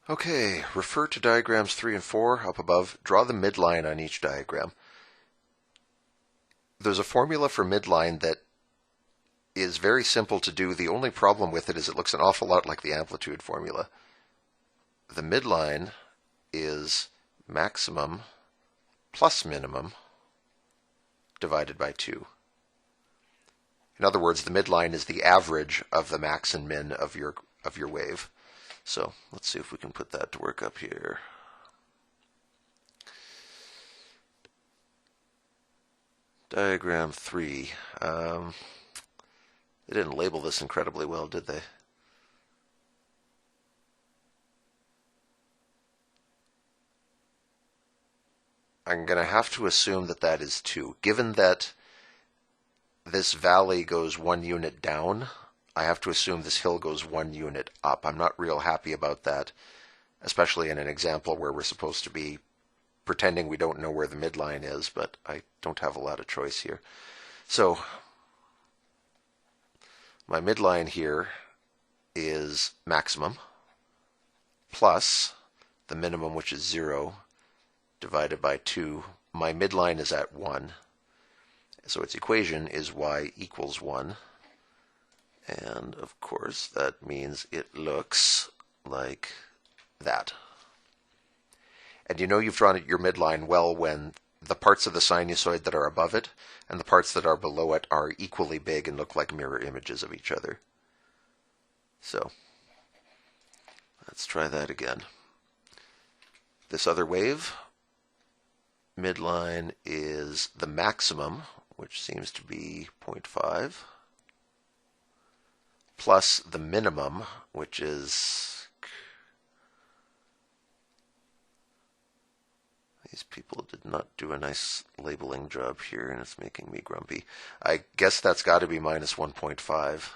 Okay, refer to diagrams 3 and 4 up above. Draw the midline on each diagram. There's a formula for midline that is very simple to do. The only problem with it is it looks an awful lot like the amplitude formula. The midline is maximum plus minimum divided by 2. In other words, the midline is the average of the max and min of your wave. So let's see if we can put that to work up here. Diagram 3. They didn't label this incredibly well, did they? I'm going to have to assume that that is 2. Given that this valley goes 1 unit down, I have to assume this hill goes 1 unit up. I'm not real happy about that, especially in an example where we're supposed to be pretending we don't know where the midline is, but I don't have a lot of choice here. So my midline here is maximum plus the minimum, which is 0, divided by 2. My midline is at 1. So its equation is y equals 1. And of course, that means it looks like that. And you know you've drawn your midline well when the parts of the sinusoid that are above it and the parts that are below it are equally big and look like mirror images of each other. So let's try that again. This other wave, midline is the maximum, which seems to be 0.5, plus the minimum, which is, these people did not do a nice labeling job here, and it's making me grumpy. I guess that's got to be minus 1.5.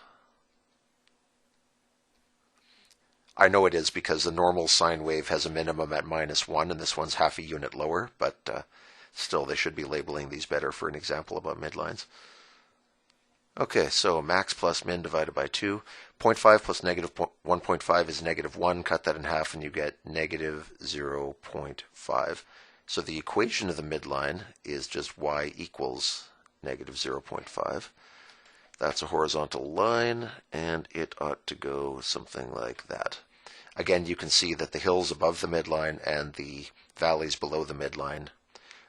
I know it is because the normal sine wave has a minimum at -1, and this one's half a unit lower, but still they should be labeling these better for an example about midlines. Okay, so max plus min divided by 2. 0.5 plus negative 1.5 is -1. Cut that in half and you get negative 0.5. So the equation of the midline is just y equals negative 0.5. That's a horizontal line, and it ought to go something like that. Again, you can see that the hills above the midline and the valleys below the midline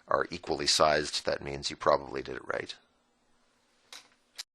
are equally sized. That means you probably did it right.